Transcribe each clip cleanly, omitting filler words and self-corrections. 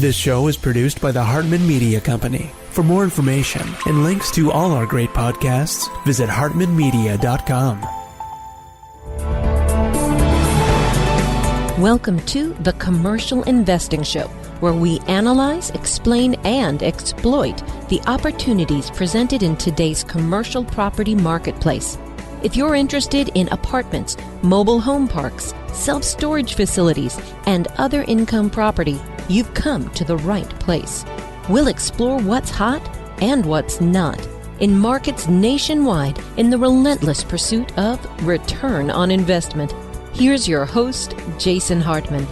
This show is produced by the Hartman Media Company. For more information and links to all our great podcasts, visit hartmanmedia.com. Welcome to The Commercial Investing Show, where we analyze, explain, and exploit the opportunities presented in today's commercial property marketplace. If you're interested in apartments, mobile home parks, self-storage facilities, and other income property, you've come to the right place. We'll explore what's hot and what's not in markets nationwide in the relentless pursuit of return on investment. Here's your host, Jason Hartman.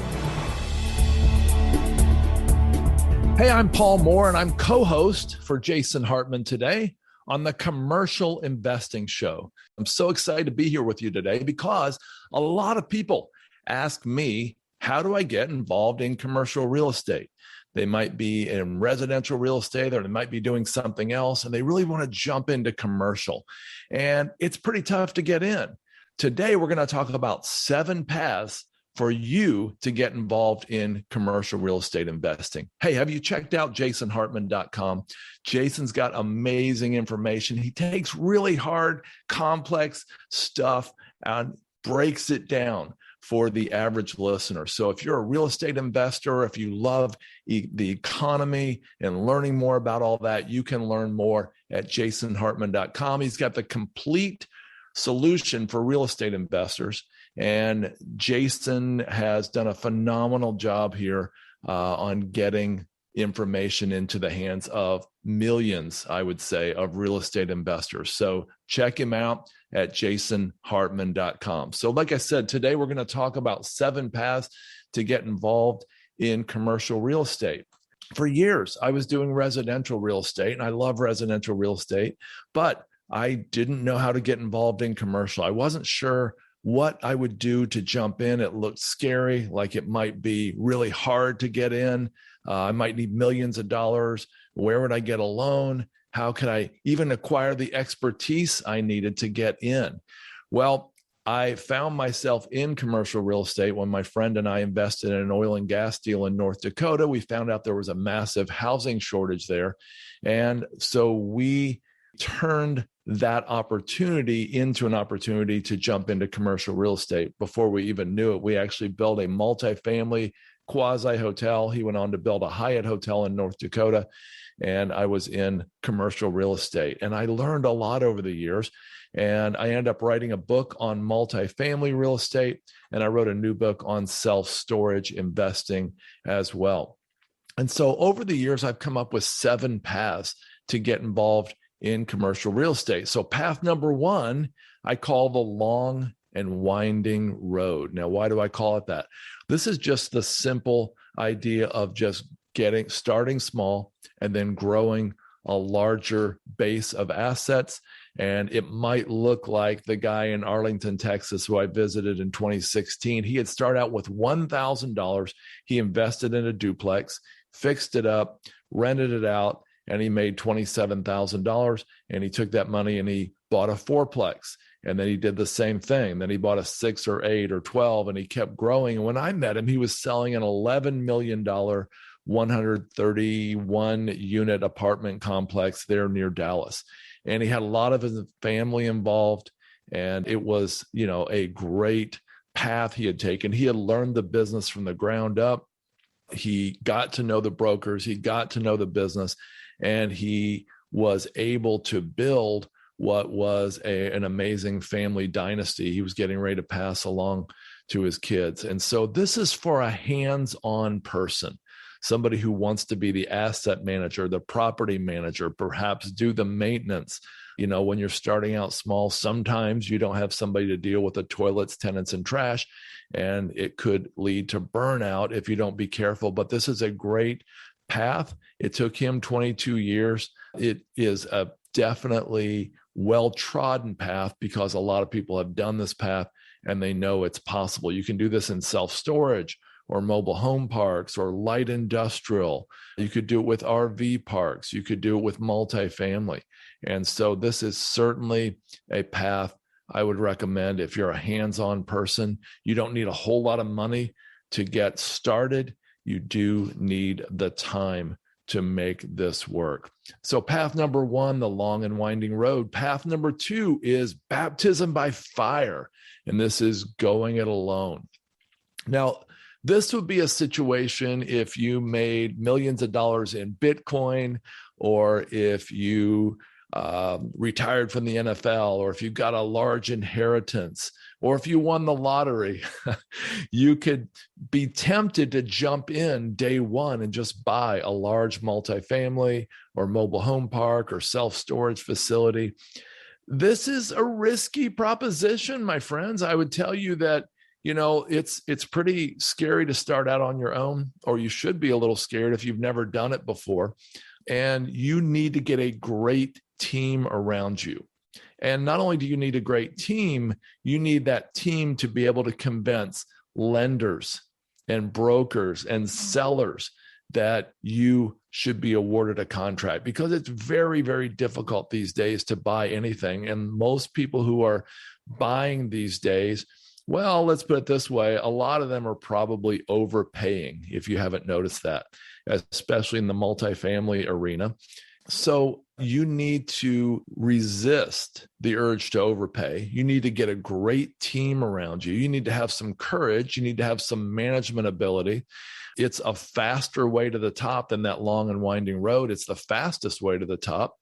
Hey, I'm Paul Moore, and I'm co-host for Jason Hartman today on the Commercial Investing Show. I'm so excited to be here with you today because a lot of people ask me, how do I get involved in commercial real estate? They might be in residential real estate, or they might be doing something else, and they really want to jump into commercial. And it's pretty tough to get in. Today, we're going to talk about 7 paths for you to get involved in commercial real estate investing. Hey, have you checked out jasonhartman.com? Jason's got amazing information. He takes really hard, complex stuff and breaks it down for the average listener. So if you're a real estate investor, if you love the economy and learning more about all that, you can learn more at jasonhartman.com. He's got the complete solution for real estate investors. And Jason has done a phenomenal job here on getting information into the hands of millions, I would say, of real estate investors. So check him out at jasonhartman.com. So like I said, today we're going to talk about 7 paths to get involved in commercial real estate. For years, I was doing residential real estate, and I love residential real estate, but I didn't know how to get involved in commercial. I wasn't sure what I would do to jump in. It looked scary, like it might be really hard to get in. I might need millions of dollars. Where would I get a loan? How could I even acquire the expertise I needed to get in? Well, I found myself in commercial real estate when my friend and I invested in an oil and gas deal in North Dakota. We found out there was a massive housing shortage there. And so we turned that opportunity into an opportunity to jump into commercial real estate. Before we even knew it, we actually built a multifamily quasi-hotel. He went on to build a Hyatt hotel in North Dakota, and I was in commercial real estate. And I learned a lot over the years, and I ended up writing a book on multifamily real estate, and I wrote a new book on self-storage investing as well. And so over the years, I've come up with 7 paths to get involved in commercial real estate. So path number 1, I call the long and winding road. Now, why do I call it that? This is just the simple idea of just starting small and then growing a larger base of assets. And it might look like the guy in Arlington, Texas, who I visited in 2016. He had started out with $1,000. He invested in a duplex, fixed it up, rented it out, and he made $27,000. And he took that money and he bought a 4-plex. And then he did the same thing. Then he bought a 6 or 8 or 12, and he kept growing. And when I met him, he was selling an $11 million 131 unit apartment complex there near Dallas. And he had a lot of his family involved. And it was, a great path he had taken. He had learned the business from the ground up. He got to know the brokers. He got to know the business. And he was able to build what was an amazing family dynasty he was getting ready to pass along to his kids. And so this is for a hands-on person, somebody who wants to be the asset manager, the property manager, perhaps do the maintenance. When you're starting out small, sometimes you don't have somebody to deal with the toilets, tenants, and trash, and it could lead to burnout if you don't be careful. But this is a great path. It took him 22 years. It is a definitely well-trodden path because a lot of people have done this path and they know it's possible. You can do this in self-storage or mobile home parks or light industrial. You could do it with RV parks. You could do it with multifamily. And so this is certainly a path I would recommend if you're a hands-on person. You don't need a whole lot of money to get started. you do need the time to make this work. So path number one, the long and winding road. Path number two is baptism by fire. And this is going it alone. Now, this would be a situation if you made millions of dollars in Bitcoin, or if you retired from the NFL, or if you got a large inheritance, or if you won the lottery. You could be tempted to jump in day one and just buy a large multifamily or mobile home park or self-storage facility. This is a risky proposition, my friends. I would tell you that, it's pretty scary to start out on your own, or you should be a little scared if you've never done it before. And you need to get a great team around you. And not only do you need a great team, you need that team to be able to convince lenders and brokers and sellers that you should be awarded a contract, because it's very, very difficult these days to buy anything. And most people who are buying these days, well, let's put it this way, a lot of them are probably overpaying, if you haven't noticed that, especially in the multifamily arena. So you need to resist the urge to overpay. You need to get a great team around you. You need to have some courage. You need to have some management ability. It's a faster way to the top than that long and winding road. It's the fastest way to the top,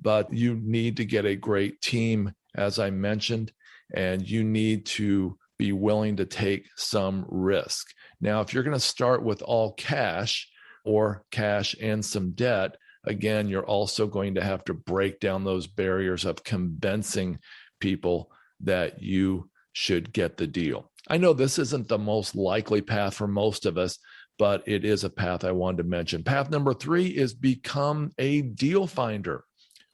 but you need to get a great team, as I mentioned, and you need to be willing to take some risk. Now, if you're going to start with all cash or cash and some debt, again, you're also going to have to break down those barriers of convincing people that you should get the deal. I know this isn't the most likely path for most of us, but it is a path I wanted to mention. Path number three is become a deal finder.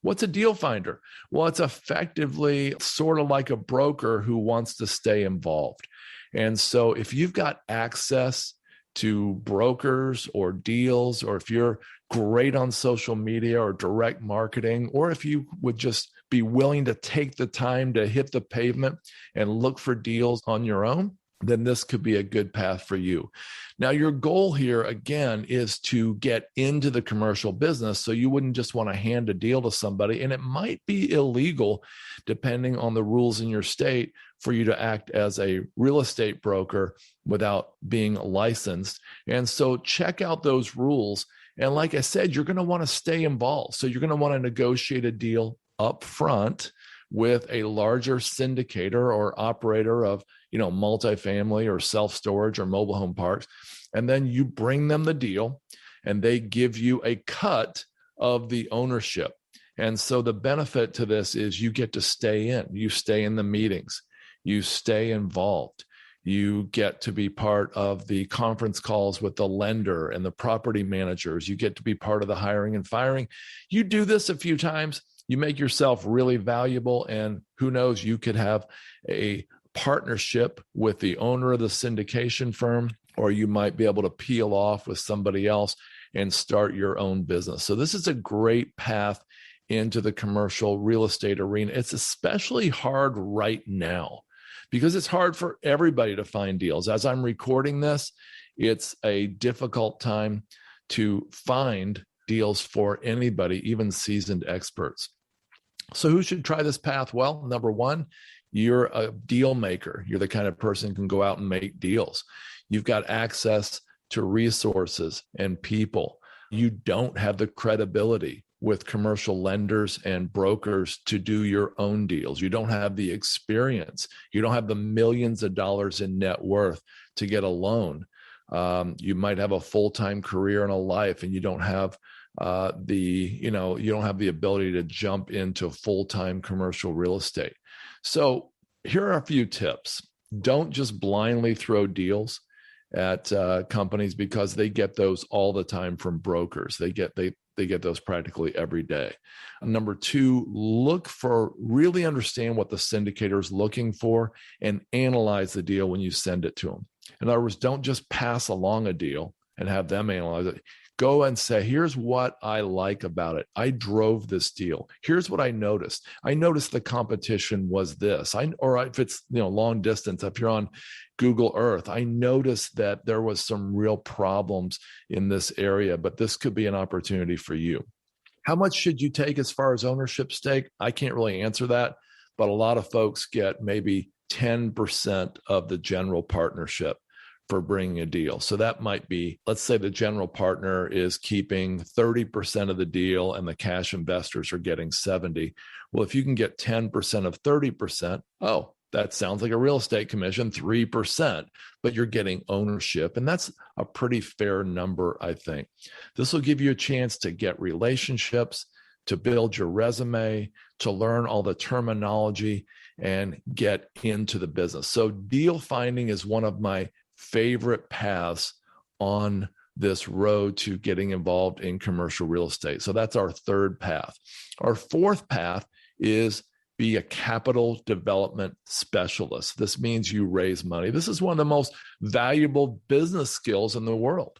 What's a deal finder? Well, it's effectively sort of like a broker who wants to stay involved. And so if you've got access to brokers or deals, or if you're great on social media or direct marketing, or if you would just be willing to take the time to hit the pavement and look for deals on your own, then this could be a good path for you. Now, your goal here, again, is to get into the commercial business. So you wouldn't just want to hand a deal to somebody, and it might be illegal, depending on the rules in your state, for you to act as a real estate broker without being licensed. And so check out those rules. And like I said, you're going to want to stay involved. So you're going to want to negotiate a deal up front with a larger syndicator or operator of, multifamily or self-storage or mobile home parks. And then you bring them the deal and they give you a cut of the ownership. And so the benefit to this is you get to stay in. You stay in the meetings. You stay involved. You get to be part of the conference calls with the lender and the property managers. You get to be part of the hiring and firing. You do this a few times, you make yourself really valuable, and who knows, you could have a partnership with the owner of the syndication firm, or you might be able to peel off with somebody else and start your own business. So this is a great path into the commercial real estate arena. It's especially hard right now because it's hard for everybody to find deals. As I'm recording this, it's a difficult time to find deals for anybody, even seasoned experts. So who should try this path? Well, number one, you're a deal maker. You're the kind of person who can go out and make deals. You've got access to resources and people. You don't have the credibility with commercial lenders and brokers to do your own deals. You don't have the experience. You don't have the millions of dollars in net worth to get a loan. You might have a full-time career and a life, and you don't have you don't have the ability to jump into full-time commercial real estate. So here are a few tips. Don't just blindly throw deals at companies, because they get those all the time from brokers. They get those practically every day. Number two, really understand what the syndicator is looking for and analyze the deal when you send it to them. In other words, don't just pass along a deal. and have them analyze it. Go and say, here's what I like about it. I drove this deal. Here's what I noticed. I noticed the competition was this. Or if it's long distance, if you're on Google Earth, I noticed that there was some real problems in this area, but this could be an opportunity for you. How much should you take as far as ownership stake? I can't really answer that, but a lot of folks get maybe 10% of the general partnership for bringing a deal. So that might be, let's say the general partner is keeping 30% of the deal and the cash investors are getting 70. Well, if you can get 10% of 30%, oh, that sounds like a real estate commission, 3%, but you're getting ownership. And that's a pretty fair number, I think. This will give you a chance to get relationships, to build your resume, to learn all the terminology and get into the business. So deal finding is one of my favorite paths on this road to getting involved in commercial real estate. So that's our third path. Our fourth path is be a capital development specialist. This means you raise money. This is one of the most valuable business skills in the world.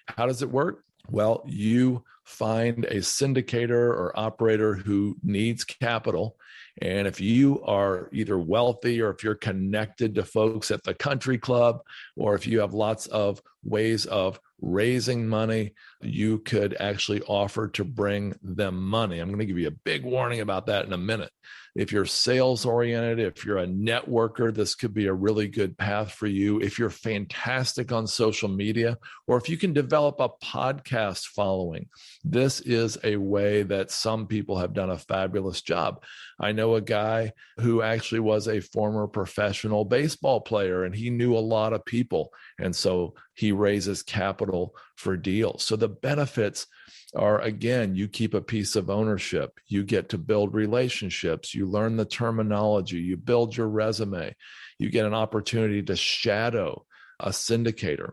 How does it work? Well, you find a syndicator or operator who needs capital. And if you are either wealthy or if you're connected to folks at the country club, or if you have lots of ways of raising money, you could actually offer to bring them money. I'm going to give you a big warning about that in a minute. If you're sales oriented, if you're a networker, this could be a really good path for you. If you're fantastic on social media, or if you can develop a podcast following, this is a way that some people have done a fabulous job. I know a guy who actually was a former professional baseball player, and he knew a lot of people. And so he raises capital for deals. So the benefits are, again, you keep a piece of ownership, you get to build relationships, you learn the terminology, you build your resume, you get an opportunity to shadow a syndicator.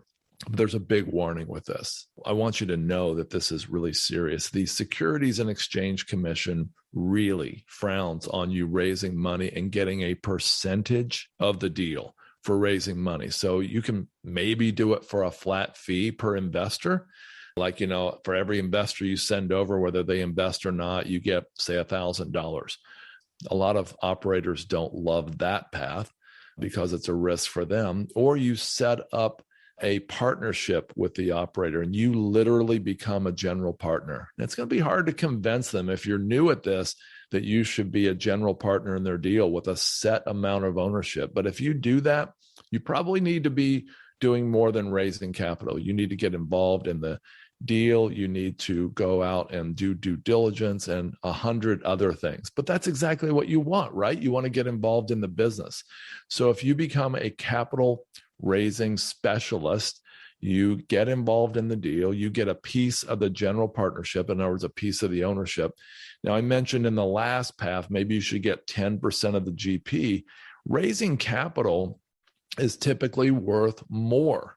There's a big warning with this. I want you to know that this is really serious. The Securities and Exchange Commission really frowns on you raising money and getting a percentage of the deal for raising money. So you can maybe do it for a flat fee per investor. Like, for every investor you send over, whether they invest or not, you get, say, $1,000. A lot of operators don't love that path because it's a risk for them. Or you set up a partnership with the operator and you literally become a general partner. And it's going to be hard to convince them, if you're new at this, that you should be a general partner in their deal with a set amount of ownership. But if you do that, you probably need to be doing more than raising capital. You need to get involved in the deal. You need to go out and do due diligence and 100 other things. But that's exactly what you want, right? You want to get involved in the business. So if you become a capital raising specialist, you get involved in the deal, you get a piece of the general partnership, in other words, a piece of the ownership. Now, I mentioned in the last path, maybe you should get 10% of the GP. Raising capital is typically worth more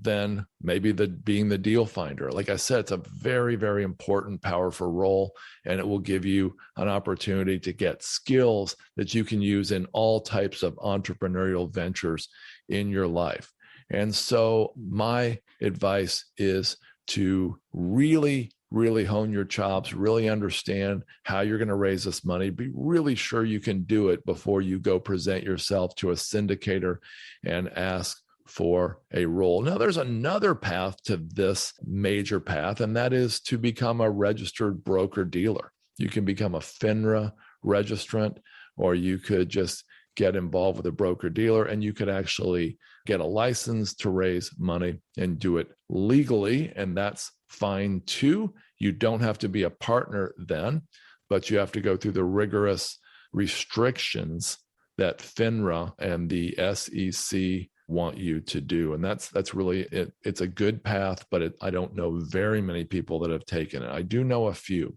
than maybe being the deal finder. Like I said, it's a very, very important, powerful role, and it will give you an opportunity to get skills that you can use in all types of entrepreneurial ventures in your life. And so my advice is to really hone your chops, really understand how you're going to raise this money, be really sure you can do it before you go present yourself to a syndicator and ask for a role. Now, there's another path to this major path, and that is to become a registered broker-dealer. You can become a FINRA registrant, or you could just get involved with a broker-dealer, and you could actually get a license to raise money and do it legally, and that's fine too. You don't have to be a partner then, but you have to go through the rigorous restrictions that FINRA and the SEC want you to do. And that's really it. It's a good path, but I don't know very many people that have taken it. I do know a few.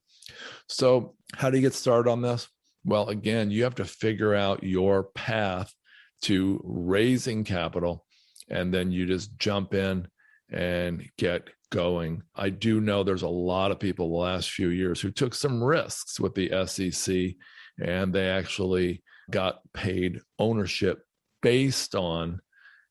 So how do you get started on this? Well, again, you have to figure out your path to raising capital, and then you just jump in and get going. I do know there's a lot of people the last few years who took some risks with the SEC, and they actually got paid ownership based on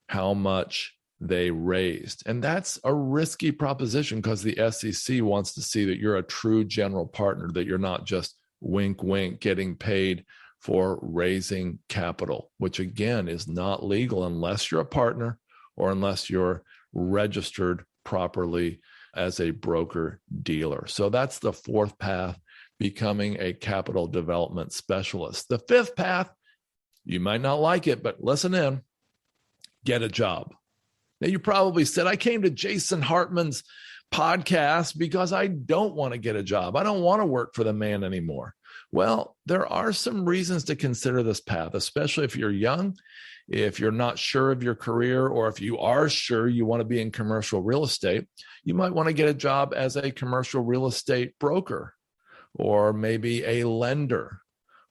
how much they raised. And that's a risky proposition because the SEC wants to see that you're a true general partner, that you're not just wink, wink, getting paid for raising capital, which again is not legal unless you're a partner or unless you're registered properly as a broker dealer. So that's the fourth path, becoming a capital development specialist. The fifth path, you might not like it, but listen in, get a job. Now you probably said, I came to Jason Hartman's podcast because I don't want to get a job. I don't want to work for the man anymore. Well, there are some reasons to consider this path, especially if you're young, if you're not sure of your career, or if you are sure you want to be in commercial real estate. You might want to get a job as a commercial real estate broker, or maybe a lender,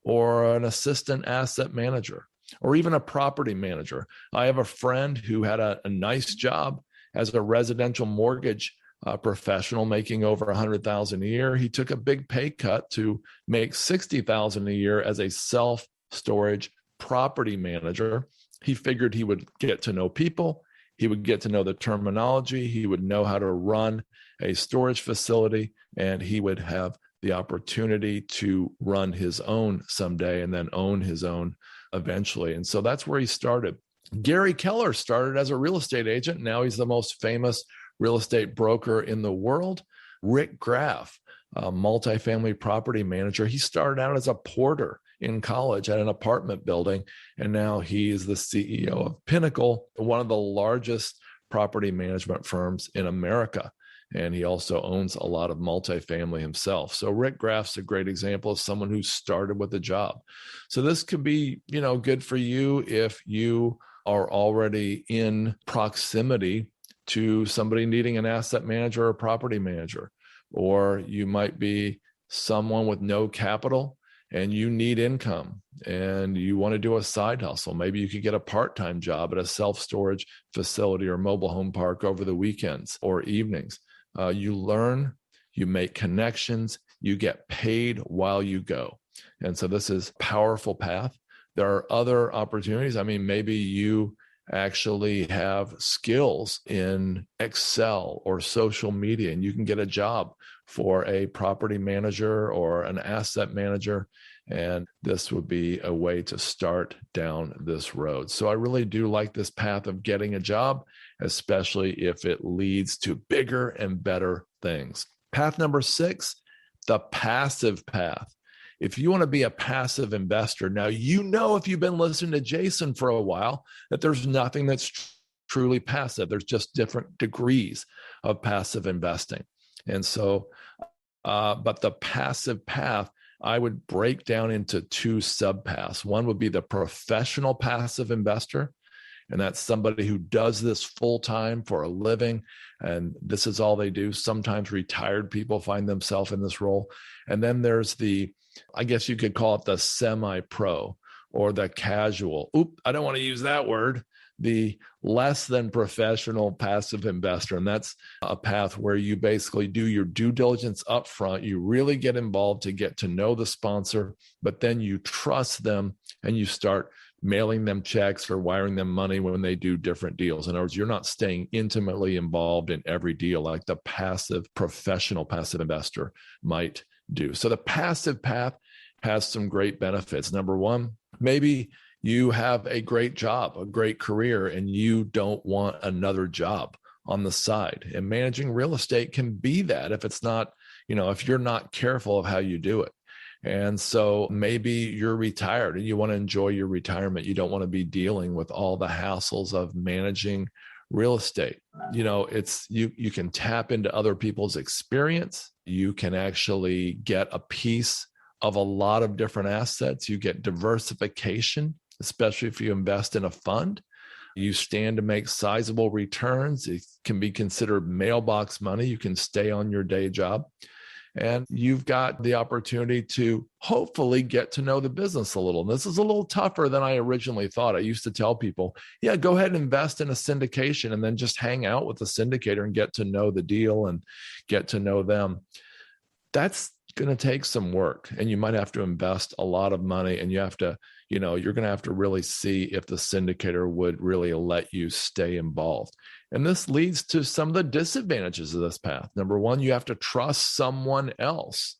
or an assistant asset manager, or even a property manager. I have a friend who had a nice job as a residential mortgage professional, making over $100,000 a year. He took a big pay cut to make $60,000 a year as a self-storage property manager. He figured he would get to know people. He would get to know the terminology. He would know how to run a storage facility, and he would have the opportunity to run his own someday and then own his own eventually. And so that's where he started. Gary Keller started as a real estate agent. Now he's the most famous real estate broker in the world. Rick Graff, a multifamily property manager. He started out as a porter in college at an apartment building, and now he is the CEO of Pinnacle, one of the largest property management firms in America. And he also owns a lot of multifamily himself. So Rick Graff's a great example of someone who started with a job. So this could be, good for you if you are already in proximity to somebody needing an asset manager or a property manager, or you might be someone with no capital and you need income and you want to do a side hustle. Maybe you could get a part-time job at a self-storage facility or mobile home park over the weekends or evenings. You learn, you make connections, you get paid while you go. And so this is a powerful path. There are other opportunities. I mean, maybe you actually have skills in Excel or social media, and you can get a job for a property manager or an asset manager. And this would be a way to start down this road. So I really do like this path of getting a job, especially if it leads to bigger and better things. Path number 6, the passive path. If you want to be a passive investor, now, if you've been listening to Jason for a while, that there's nothing that's truly passive. There's just different degrees of passive investing. And so, but the passive path, I would break down into 2 subpaths. One would be the professional passive investor. And that's somebody who does this full time for a living. And this is all they do. Sometimes retired people find themselves in this role. And then there's I guess you could call it the semi-pro or the casual. I don't want to use that word. The less than professional passive investor. And that's a path where you basically do your due diligence up front. You really get involved to get to know the sponsor, but then you trust them and you start mailing them checks or wiring them money when they do different deals. In other words, you're not staying intimately involved in every deal like the professional passive investor might do. So the passive path has some great benefits. Number one, maybe you have a great job, a great career, and you don't want another job on the side. And managing real estate can be that if it's not, if you're not careful of how you do it. And so maybe you're retired and you want to enjoy your retirement. You don't want to be dealing with all the hassles of managing real estate. It's you can tap into other people's experience. You can actually get a piece of a lot of different assets. You get diversification, especially if you invest in a fund. You stand to make sizable returns. It can be considered mailbox money. You can stay on your day job. And you've got the opportunity to hopefully get to know the business a little. And this is a little tougher than I originally thought. I used to tell people, go ahead and invest in a syndication and then just hang out with the syndicator and get to know the deal and get to know them. That's going to take some work, and you might have to invest a lot of money, and you're going to have to really see if the syndicator would really let you stay involved. And this leads to some of the disadvantages of this path. Number one, you have to trust someone else,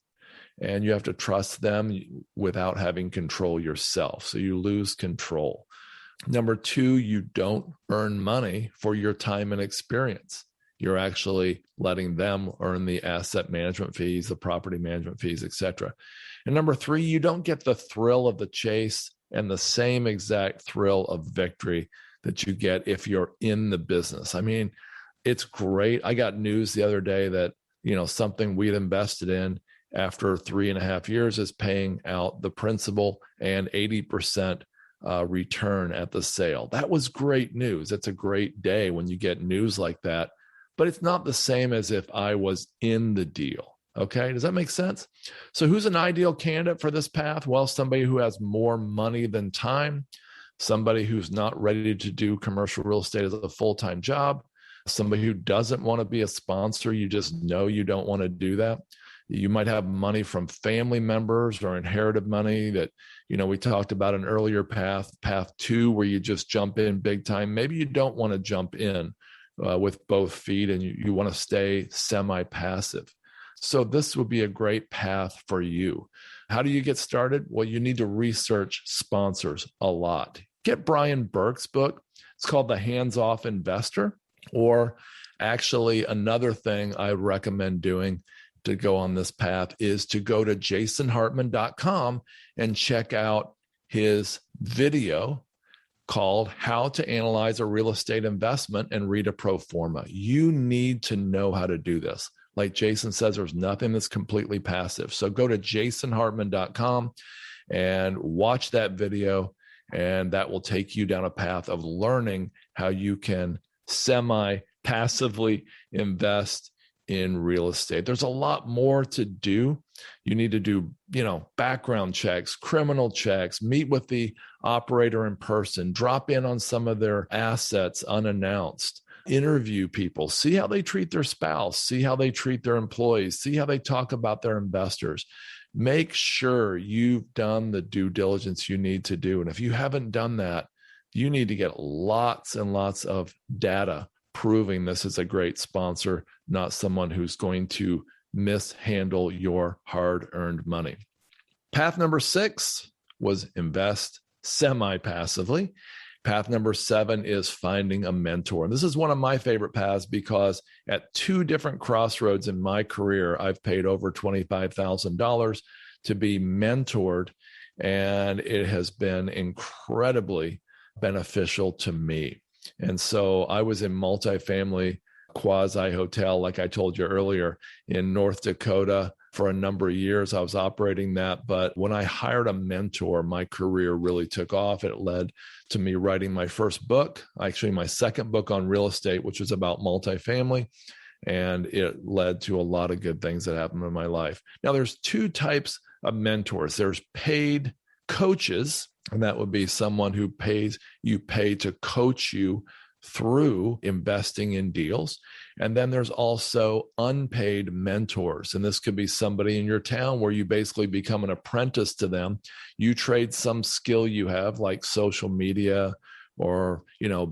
and you have to trust them without having control yourself. So you lose control. Number two, you don't earn money for your time and experience. You're actually letting them earn the asset management fees, the property management fees, etc. And number three, you don't get the thrill of the chase and the same exact thrill of victory that you get if you're in the business. I mean, it's great. I got news the other day that, something we'd invested in after 3.5 years is paying out the principal and 80% return at the sale. That was great news. It's a great day when you get news like that, but it's not the same as if I was in the deal. Okay. Does that make sense? So who's an ideal candidate for this path? Well, somebody who has more money than time, somebody who's not ready to do commercial real estate as a full-time job, somebody who doesn't want to be a sponsor. You just know you don't want to do that. You might have money from family members or inherited money that, we talked about an earlier path 2, where you just jump in big time. Maybe you don't want to jump in with both feet, and you want to stay semi-passive. So this would be a great path for you. How do you get started? Well, you need to research sponsors a lot. Get Brian Burke's book. It's called The Hands-Off Investor. Or actually, another thing I recommend doing to go on this path is to go to jasonhartman.com and check out his video called How to Analyze a Real Estate Investment and Read a Pro Forma. You need to know how to do this. Like Jason says, there's nothing that's completely passive. So go to jasonhartman.com and watch that video, and that will take you down a path of learning how you can semi-passively invest in real estate. There's a lot more to do. You need to do, background checks, criminal checks, meet with the operator in person, drop in on some of their assets unannounced, interview people, see how they treat their spouse, see how they treat their employees, see how they talk about their investors. Make sure you've done the due diligence you need to do. And if you haven't done that, you need to get lots and lots of data proving this is a great sponsor, not someone who's going to mishandle your hard-earned money. Path number 6 was invest semi-passively. Path number 7 is finding a mentor. And this is one of my favorite paths because at 2 different crossroads in my career, I've paid over $25,000 to be mentored, and it has been incredibly beneficial to me. And so I was in multifamily quasi hotel, like I told you earlier, in North Dakota for a number of years. I was operating that. But when I hired a mentor, my career really took off. It led to me writing my first book, actually my second book on real estate, which was about multifamily. And it led to a lot of good things that happened in my life. Now, there's 2 types of mentors. There's paid coaches, and that would be someone who pay to coach you through investing in deals. And then there's also unpaid mentors. And this could be somebody in your town where you basically become an apprentice to them. You trade some skill you have, like social media or,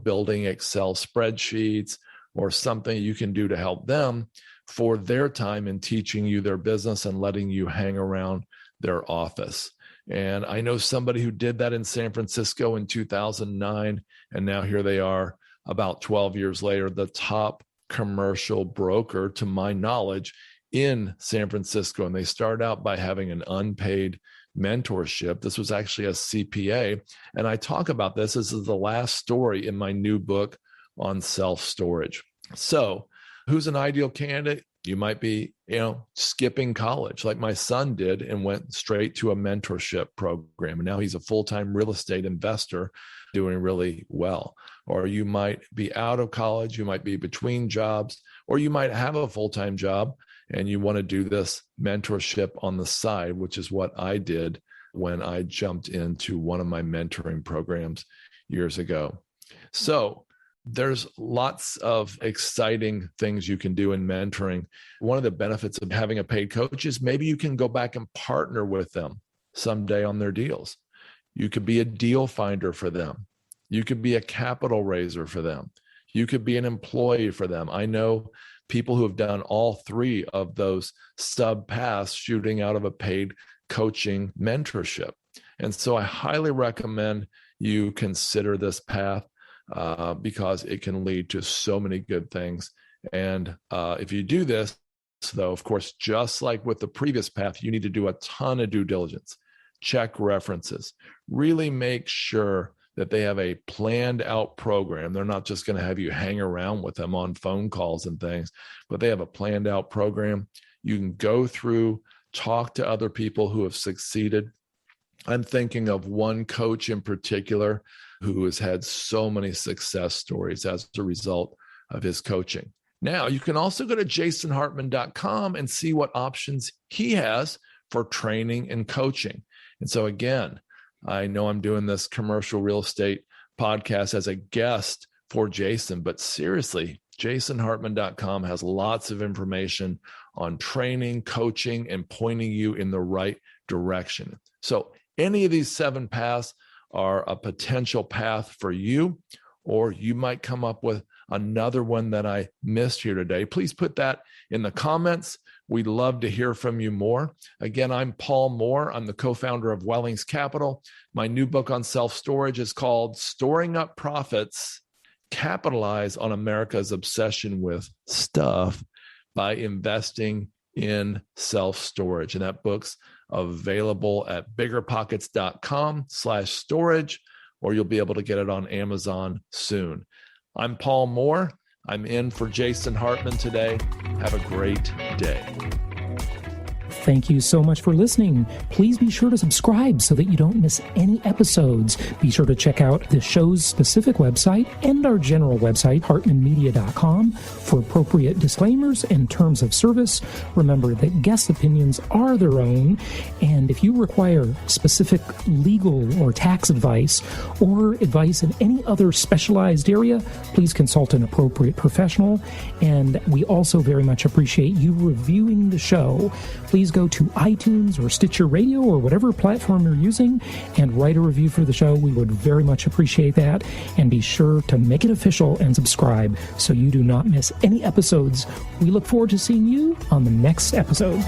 building Excel spreadsheets or something you can do to help them for their time in teaching you their business and letting you hang around their office. And I know somebody who did that in San Francisco in 2009, and now here they are about 12 years later, the top commercial broker, to my knowledge, in San Francisco. And they started out by having an unpaid mentorship. This was actually a CPA. And I talk about this. This is the last story in my new book on self-storage. So who's an ideal candidate? You might be, skipping college like my son did and went straight to a mentorship program. And now he's a full-time real estate investor doing really well. Or you might be out of college, you might be between jobs, or you might have a full-time job and you want to do this mentorship on the side, which is what I did when I jumped into one of my mentoring programs years ago. So There's lots of exciting things you can do in mentoring. One of the benefits of having a paid coach is maybe you can go back and partner with them someday on their deals. You could be a deal finder for them. You could be a capital raiser for them. You could be an employee for them. I know people who have done all three of those sub-paths shooting out of a paid coaching mentorship. And so I highly recommend you consider this path because it can lead to so many good things. And if you do this, though, of course, just like with the previous path, you need to do a ton of due diligence, check references, really make sure that they have a planned out program. They're not just going to have you hang around with them on phone calls and things, but they have a planned out program. You can go through, talk to other people who have succeeded. I'm thinking of one coach in particular who has had so many success stories as a result of his coaching. Now, you can also go to jasonhartman.com and see what options he has for training and coaching. And so again, I know I'm doing this commercial real estate podcast as a guest for Jason, but seriously, jasonhartman.com has lots of information on training, coaching, and pointing you in the right direction. So any of these 7 paths are a potential path for you, or you might come up with another one that I missed here today. Please put that in the comments. We'd love to hear from you more. Again, I'm Paul Moore. I'm the co-founder of Wellings Capital. My new book on self-storage is called Storing Up Profits, Capitalize on America's Obsession with Stuff by Investing in Self-Storage. And that book's available at biggerpockets.com/storage, or you'll be able to get it on Amazon soon. I'm Paul Moore. I'm in for Jason Hartman today. Have a great day. Thank you so much for listening. Please be sure to subscribe so that you don't miss any episodes. Be sure to check out the show's specific website and our general website, hartmanmedia.com, for appropriate disclaimers and terms of service. Remember that guest opinions are their own, and if you require specific legal or tax advice or advice in any other specialized area, please consult an appropriate professional. And we also very much appreciate you reviewing the show. Please go to iTunes or Stitcher Radio or whatever platform you're using and write a review for the show. We would very much appreciate that. And be sure to make it official and subscribe so you do not miss any episodes. We look forward to seeing you on the next episode.